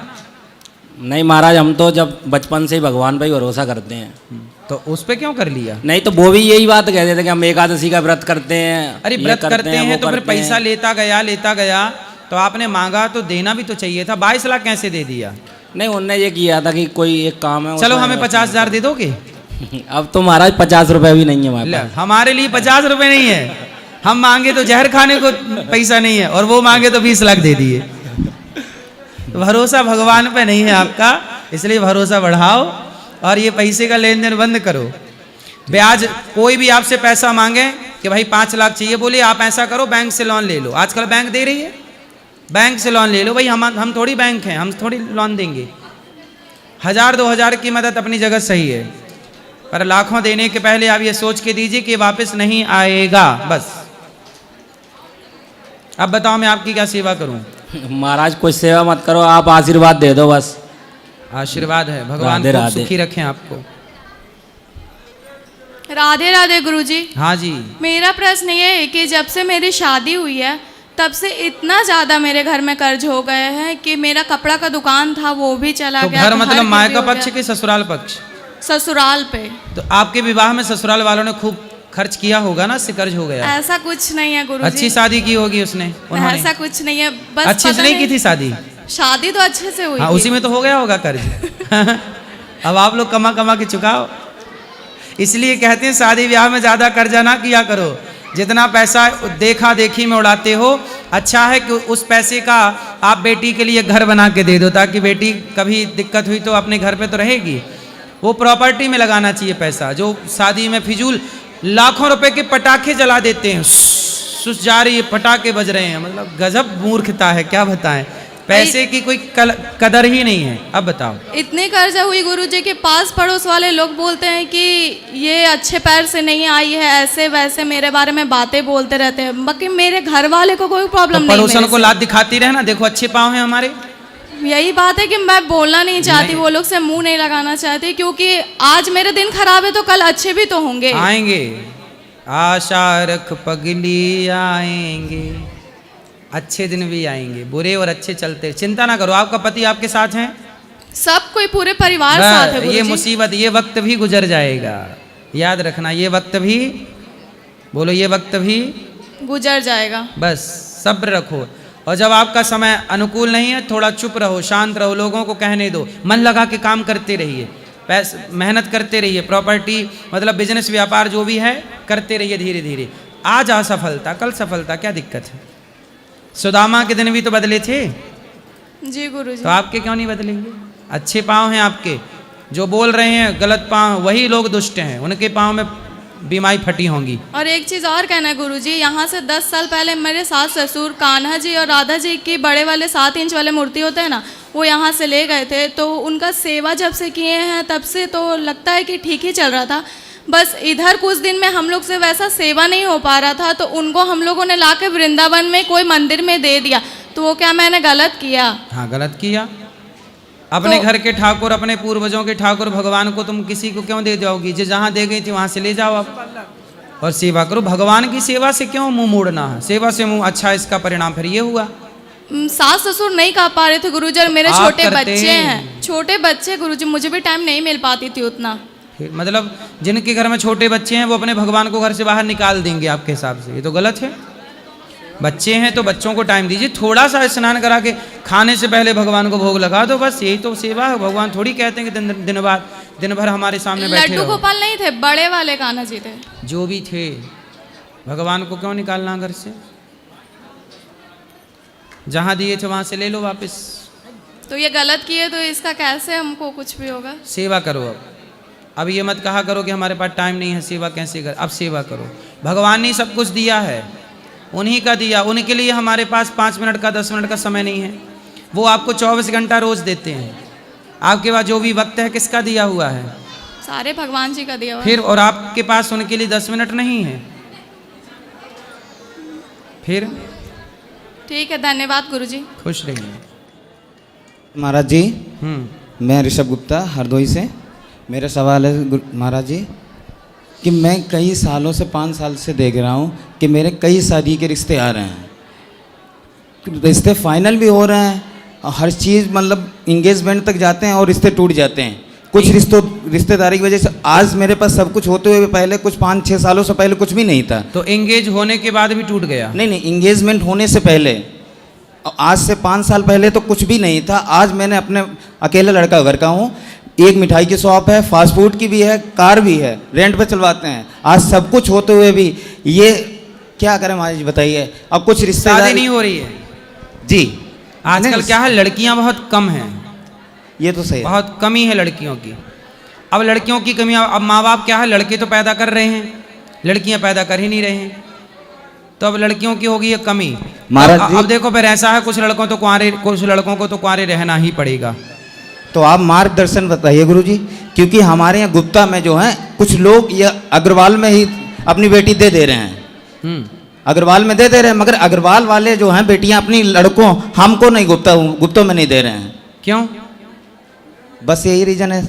नहीं महाराज, हम तो जब बचपन से ही भगवान पे ही भरोसा करते हैं। तो उस पे क्यों कर लिया? नहीं तो वो भी यही बात कहते थे कि हम एकादशी का व्रत करते हैं। अरे व्रत करते हैं तो फिर पैसा लेता गया, तो आपने मांगा तो देना भी तो चाहिए था। 22 लाख कैसे दे दिया? नहीं, उनने ये किया था कि कोई एक काम है। चलो हमें 50,000 दे दोगे? अब तो महाराज 50 रुपए भी नहीं है हमारे पास। हमारे लिए 50 रुपए नहीं है। हम मांगे तो जहर खाने को पैसा नहीं है, और वो मांगे तो 20 लाख दे दिए। भरोसा भगवान पे नहीं है आपका, इसलिए भरोसा बढ़ाओ और ये पैसे का लेन देन बंद करो। ब्याज, कोई भी आपसे पैसा मांगे कि भाई 5 लाख चाहिए, बोलिए आप ऐसा करो बैंक से लोन ले लो। आजकल बैंक दे रही है, बैंक से लोन ले लो। भाई हम थोड़ी बैंक हैं, हम थोड़ी लोन देंगे। 1000-2000 की मदद अपनी जगह सही है, पर लाखों देने के पहले आप ये सोच के दीजिए कि वापस नहीं आएगा। बस अब बताओ मैं आपकी क्या सेवा करूं? महाराज कोई सेवा मत करो, आप आशीर्वाद दे दो बस। आशीर्वाद है, भगवान राधे खूब राधे। सुखी रखें आपको। राधे राधे गुरुजी। हाँ जी। मेरा प्रश्न ये है कि जब से मेरी शादी हुई है तब से इतना ज़्यादा मेरे घर में कर्ज हो गए हैं कि मेरा कपड़ा का दुकान था वो भी चला तो गया। घर मतलब गिरवी मायका हो पक्ष गया। के ससुराल पक्ष? ससुराल पे। तो आपके विवाह में ससुराल वालों ने खूब खर्च किया होगा ना, इससे कर्ज हो गया। ऐसा कुछ नहीं है गुरुजी। अच्छी शादी की होगी उसने, उन्होंने। ऐसा कुछ नहीं है, बस अच्छे से नहीं की थी शादी? शादी तो अच्छे से हुई हाँ, थी। उसी में तो हो गया होगा कर्ज। अब आप लोग कमा कमा के चुकाओ। इसलिए कहते हैं शादी ब्याह में ज़्यादा कर्जा ना किया करो। जितना पैसा देखा देखी में उड़ाते हो, अच्छा है कि उस पैसे का आप बेटी के लिए घर बना के दे दो, ताकि बेटी कभी दिक्कत हुई तो अपने घर पे तो रहेगी। वो प्रॉपर्टी में लगाना चाहिए पैसा। जो शादी में फिजूल लाखों रुपए के पटाखे जला देते हैं, सुस जा रही है, पटाखे बज रहे हैं, मतलब गजब मूर्खता है, क्या बताएं। पैसे की कोई कदर ही नहीं है। अब बताओ। इतनी कर्जा हुई गुरुजी के पास पड़ोस वाले लोग बोलते हैं कि ये अच्छे पैर से नहीं आई है, ऐसे वैसे मेरे बारे में बातें बोलते रहते हैं। बाकी मेरे घर वाले को कोई प्रॉब्लम तो नहीं। पड़ोसन को लात दिखाती रहना, देखो अच्छे पाँव हैं हमारे। यही बात है कि मैं बोलना नहीं चाहती, वो लोग से मुंह नहीं लगाना चाहती, क्योंकि आज मेरे दिन खराब है तो कल अच्छे भी तो होंगे। आएंगे, आशा रख पगली, आएंगे, अच्छे दिन भी आएंगे, बुरे और अच्छे चलते। चिंता ना करो, आपका पति आपके साथ हैं, सब कोई पूरे परिवार साथ है ये गुरुजी। मुसीबत, ये वक्त भी गुजर जाएगा। याद रखना, ये वक्त भी, बोलो ये वक्त भी गुजर जाएगा। बस सब्र रखो। और जब आपका समय अनुकूल नहीं है, थोड़ा चुप रहो, शांत रहो, लोगों को कहने दो, मन लगा के काम करते रहिए, मेहनत करते रहिए, प्रॉपर्टी मतलब बिजनेस व्यापार जो भी है करते रहिए धीरे धीरे। आज असफलता कल सफलता, क्या दिक्कत है? सुदामा के दिन भी तो बदले थे, जी गुरुजी। तो आपके क्यों नहीं बदलेंगे? अच्छे पाँव हैं आपके। जो बोल रहे हैं गलत पाँव, वही लोग दुष्ट हैं, उनके पाँव में बीमारी फटी होंगी। और एक चीज़ और कहना है गुरुजी, यहाँ से 10 साल पहले मेरे सास ससुर कान्हा जी और राधा जी की बड़े वाले 7 इंच वाले मूर्ति होते हैं ना, वो यहाँ से ले गए थे। तो उनका सेवा जब से किए हैं तब से तो लगता है कि ठीक ही चल रहा था। बस इधर कुछ दिन में हम लोग से वैसा सेवा नहीं हो पा रहा था, तो उनको हम लोगों ने लाके वृंदावन में कोई मंदिर में दे दिया। तो वो क्या मैंने गलत किया? हाँ, गलत किया। अपने तो- घर के ठाकुर, अपने पूर्वजों के ठाकुर भगवान को तुम किसी को क्यों दे जाओगी? जो जहाँ दे गई थी वहाँ से ले जाओ आप और सेवा करो। भगवान की सेवा से क्यों मुंह मोड़ना है? सेवा से मुंह, अच्छा इसका परिणाम फिर ये हुआ। सास ससुर नहीं कर पा रहे थे गुरुजी, और मेरे आप छोटे करते बच्चे हैं। हैं, छोटे बच्चे गुरुजी, मुझे भी टाइम नहीं मिल पाती थी उतना। फिर मतलब जिनके घर में छोटे बच्चे हैं वो अपने भगवान को घर से बाहर निकाल देंगे आपके हिसाब से? ये तो गलत है। बच्चे हैं तो बच्चों को टाइम दीजिए, थोड़ा सा स्नान करा के खाने से पहले भगवान को भोग लगा दो, बस यही तो सेवा है। भगवान थोड़ी कहते हैं कि दिन भर हमारे सामने बैठे लड्डू रहो। गोपाल नहीं थे, बड़े वाले कान्हा जी थे। जो भी थे, भगवान को क्यों निकालना घर से? जहाँ दिए थे वहाँ से ले लो वापस। तो ये गलत किए, तो इसका कैसे हमको कुछ भी होगा? सेवा करो। अब ये मत कहा करो कि हमारे पास टाइम नहीं है, सेवा कैसे कर। अब सेवा करो। भगवान ने सब कुछ दिया है, उन्हीं का दिया। उनके लिए हमारे पास 5 मिनट का 10 मिनट का समय नहीं है। वो आपको 24 घंटा रोज देते हैं। आपके पास जो भी वक्त है किसका दिया हुआ है? सारे भगवान जी का दिया हुआ है। फिर और आपके पास उनके लिए 10 मिनट नहीं है। फिर ठीक है, धन्यवाद गुरुजी। खुश रहिए। महाराज जी, मैं ऋषभ गुप्ता हरदोई से। मेरा सवाल है महाराज जी कि मैं कई सालों से 5 साल से देख रहा हूँ कि मेरे कई शादी के रिश्ते आ रहे हैं, रिश्ते फाइनल भी हो रहे हैं, हर चीज़ मतलब इंगेजमेंट तक जाते हैं और रिश्ते टूट जाते हैं। कुछ रिश्तेदारी की वजह से आज मेरे पास सब कुछ होते हुए पहले कुछ 5-6 सालों से पहले कुछ भी नहीं था। तो एंगेज होने के बाद भी टूट गया? नहीं, इंगेजमेंट होने से पहले, आज से 5 साल पहले तो कुछ भी नहीं था। आज मैंने अपने अकेला लड़का घर का हूँ, एक मिठाई की शॉप है, फास्ट फूड की भी है, कार भी है, रेंट पे चलवाते हैं। आज सब कुछ होते हुए भी ये क्या करें महाराज जी बताइए। अब कुछ रिश्तेदार शादी नहीं हो रही है जी। आजकल क्या है, लड़कियां बहुत कम हैं। ये तो सही है। बहुत कमी है लड़कियों की। अब लड़कियों की कमी, अब माँ बाप क्या है, लड़के तो पैदा कर रहे हैं, लड़कियां पैदा कर ही नहीं रहे हैं, तो अब लड़कियों की होगी ये कमी। महाराज जी, अब देखो फिर ऐसा है, कुछ लड़कों कुछ लड़कों को तो कुंवारे रहना ही पड़ेगा। तो आप मार्गदर्शन बताइए गुरुजी, क्योंकि हमारे यहाँ गुप्ता में जो है कुछ लोग ये अग्रवाल में ही अपनी बेटी दे रहे हैं। अग्रवाल में दे रहे हैं, मगर अग्रवाल वाले जो हैं बेटियां अपनी लड़कों, हमको नहीं, गुप्तों में नहीं दे रहे हैं। क्यों? बस यही रीजन है।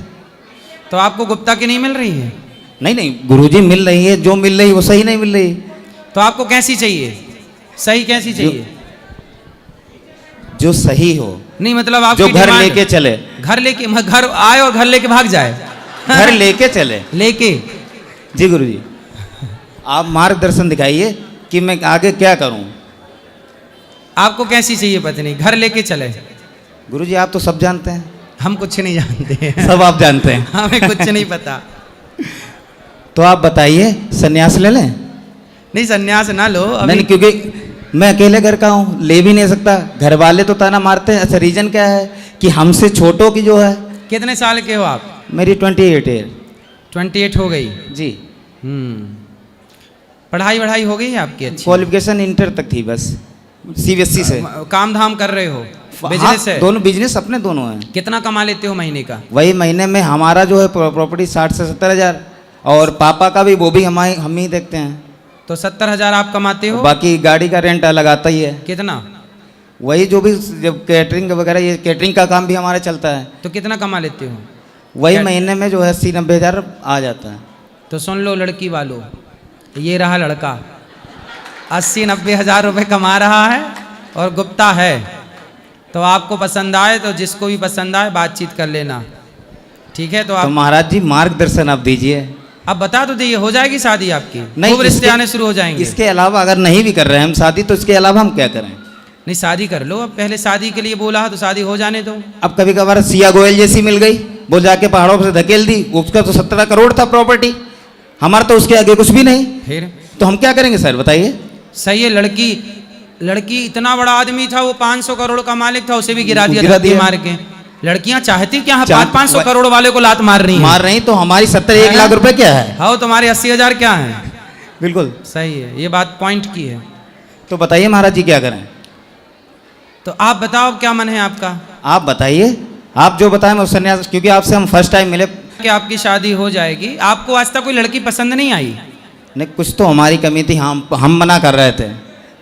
तो आपको गुप्ता की नहीं मिल रही है? नहीं गुरुजी, मिल रही है, जो मिल रही है वो सही नहीं मिल रही। तो आपको कैसी चाहिए? सही कैसी चाहिए? जो सही हो। नहीं मतलब आप जो घर लेके चले, घर आए और घर लेके भाग जाए। घर लेके चले। लेके? जी गुरुजी, आप मार्गदर्शन दिखाइए कि मैं आगे क्या करूं। आपको कैसी चाहिए पत्नी? घर लेके चले? गुरुजी आप तो सब जानते हैं। हम कुछ नहीं जानते हैं। सब आप जानते हैं। हमें कुछ नहीं पता। तो आप बताइए, सन्यास ले लें? नहीं, सन्यास ना लो अभी। नहीं, क्योंकि मैं अकेले घर का हूँ, ले भी नहीं सकता। घर वाले तो ताना मारते हैं। अच्छा, रीजन क्या है कि हमसे छोटों की जो है। कितने साल के हो आप? मेरी 28 है। 28 हो गई जी। पढ़ाई हो गई है आपकी? अच्छी। क्वालिफिकेशन इंटर तक थी बस, CBSE से। काम धाम कर रहे हो? बिजनेस है? दोनों बिजनेस अपने दोनों हैं। कितना कमा लेते हो महीने का? वही महीने में हमारा जो है प्रॉपर्टी 60 से 70 हज़ार, और पापा का भी वो भी हम ही देखते हैं। तो 70,000 आप कमाते हो? बाकी गाड़ी का रेंट अलग आता ही है। कितना? वही जो भी, जब कैटरिंग वगैरह, ये कैटरिंग का काम भी हमारा चलता है। तो कितना कमा लेते हो? वही महीने में जो है 80-90 हज़ार आ जाता है। तो सुन लो लड़की वालों, ये रहा लड़का, 80-90 हज़ार रुपये कमा रहा है और गुप्ता है। तो आपको पसंद आए तो जिसको भी पसंद आए बातचीत कर लेना, ठीक है? तो आप महाराज जी मार्गदर्शन आप दीजिए। अब बता तो दीजिए, हो जाएगी शादी आपकी? नहीं, खूब रिश्ते आने शुरू हो जाएंगे। इसके अलावा अगर नहीं भी कर रहे हैं हम शादी, तो इसके अलावा हम क्या करें? नहीं, शादी कर लो। अब पहले शादी के लिए बोला तो शादी हो जाने दो। अब कभी कभार सिया गोयल जैसी मिल गई, वो जाके पहाड़ों से धकेल दी, उसका तो 17 करोड़ था प्रॉपर्टी, हमारा तो उसके आगे कुछ भी नहीं। फिर तो हम क्या करेंगे सर, बताइए? सही है। लड़की इतना बड़ा आदमी था, वो 500 करोड़ का मालिक था, उसे भी गिरा गिरा दिया दिया। मार के। लड़कियां चाहती क्या है? 500 करोड़ वाले को लात मार रही हैं। मार रही, तो हमारी 70-1 लाख रुपए क्या है? हाँ, तुम्हारे 80,000 क्या है? बिल्कुल सही है, ये बात पॉइंट की है। तो बताइए महाराज जी क्या करें? तो आप बताओ क्या मन है आपका? आप बताइए, आप जो बताएं मैं सन्यास, क्योंकि आपसे हम फर्स्ट टाइम मिले, कि आपकी शादी हो जाएगी। आपको आज तक कोई लड़की पसंद नहीं आई? नहीं, कुछ तो हमारी कमी थी, हम मना कर रहे थे।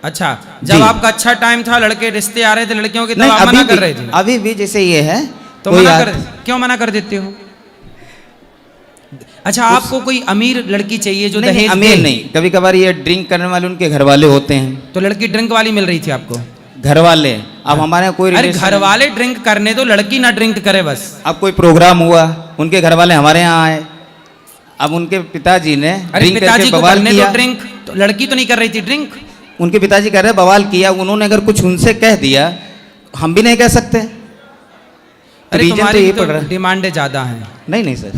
अच्छा, जब जी। आपका अच्छा टाइम था, लड़के रिश्ते आ रहे थे लड़कियों के, तब नहीं, आप मना कर रहे थे? अभी भी जैसे ये है तो कोई मना आ- कर, क्यों मना कर देते हो? अच्छा, आपको कोई अमीर लड़की चाहिए जो नहीं, नहीं, दहेज अमीर दे? नहीं, कभी कभार ये ड्रिंक करने वाले उनके घर वाले होते हैं। तो लड़की ड्रिंक वाली मिल रही थी आपको? घर वाले, अब हमारे यहाँ कोई अरे relation- घर वाले ड्रिंक करने दो, लड़की ना ड्रिंक करे बस। अब कोई प्रोग्राम हुआ, उनके घर वाले हमारे यहाँ आए, अब उनके पिताजी ने अरे ड्रिंक पिताजी करके को बवाल करने किया। दो ड्रिंक, तो लड़की तो नहीं कर रही थी ड्रिंक? उनके पिताजी कह रहे बवाल किया, उन्होंने अगर कुछ उनसे कह दिया, हम भी नहीं कह सकते। अरे रीजन तो तुम्हारी यही तो पड़ रहा है। डिमांडें ज्यादा हैं। नहीं नहीं सर,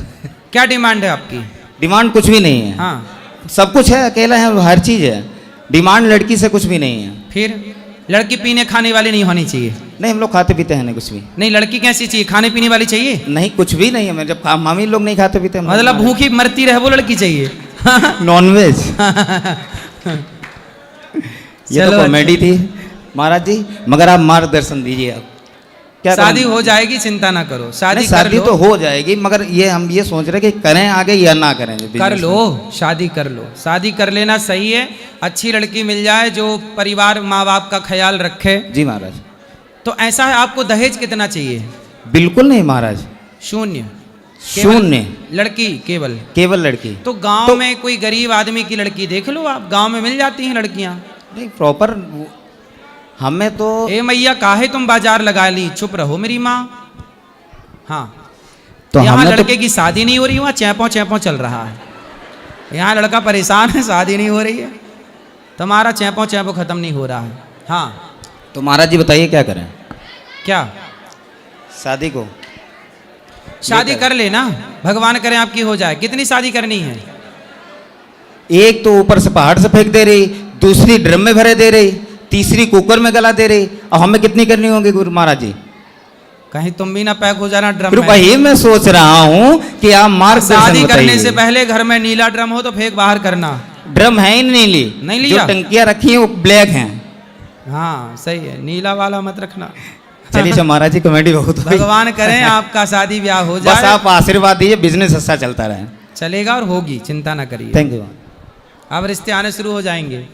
क्या डिमांड है आपकी? डिमांड कुछ भी नहीं है। हाँ, सब कुछ है, अकेला है, हर चीज़ है। डिमांड लड़की से कुछ भी नहीं है। फिर लड़की पीने खाने वाली नहीं होनी चाहिए? नहीं, हम लोग खाते पीते हैं नहीं कुछ भी। नहीं, लड़की कैसी चाहिए? खाने पीने वाली चाहिए? नहीं, कुछ भी नहीं है। मैं जब हम ही लोग नहीं खाते पीते, मतलब भूखी मरती रहे वो लड़की चाहिए? नॉनवेज। ये चलो, तो कॉमेडी थी महाराज जी, मगर आप मार्गदर्शन दीजिए। आप क्या शादी करें? हो जाएगी, चिंता ना करो, शादी नहीं, कर शादी लो। तो हो जाएगी, मगर ये हम ये सोच रहे कि करें आगे या ना करें। कर business लो, में। शादी कर लो, शादी कर लेना सही है। अच्छी लड़की मिल जाए जो परिवार माँ बाप का ख्याल रखे। जी महाराज। तो ऐसा है, आपको दहेज कितना चाहिए? बिल्कुल नहीं महाराज, शून्य? केवल शून्य, लड़की केवल? केवल लड़की। तो गांव में कोई गरीब आदमी की लड़की देख लो आप, गांव में मिल जाती हैं लड़कियां। नहीं, प्रॉपर हमें तो ए मैया, काहे तुम बाजार लगा ली? चुप रहो मेरी माँ। हाँ, तो यहाँ हमें लड़के की शादी नहीं हो रही, वहाँ चैपो चैपो चल रहा है। यहाँ लड़का परेशान है, शादी नहीं हो रही है, तुम्हारा चैपो चैपो खत्म नहीं हो रहा है। हाँ, तो महाराज जी बताइए क्या करें? क्या? शादी को शादी कर लेना, भगवान करे आपकी हो जाए। कितनी शादी करनी है? एक तो ऊपर से पहाड़ से फेंक दे रही, दूसरी ड्रम में भरे दे रही, तीसरी कुकर में गला दे रही, और हमें कितनी करनी होगी गुरु महाराज जी? कहीं तुम भी ना पैक हो जाना ड्रम फिर में। वही मैं सोच रहा हूँ कि आप मार्गदर्शन शादी करने बताइए। से पहले घर में नीला ड्रम हो तो फेंक बाहर करना। ड्रम है ही नहीं ली, नहीं लिया? जो टंकियां रखी हैं वो ब्लैक हैं। हाँ सही है, नीला वाला मत रखना। चलिए अच्छा महाराज जी, कॉमेडी बहुत हुई। भगवान करें आपका शादी ब्याह हो बस जाए। आप आशीर्वाद दीजिए, बिजनेस अच्छा चलता रहे। चलेगा और होगी, चिंता ना करिए। Thank you. अब रिश्ते आने शुरू हो जाएंगे।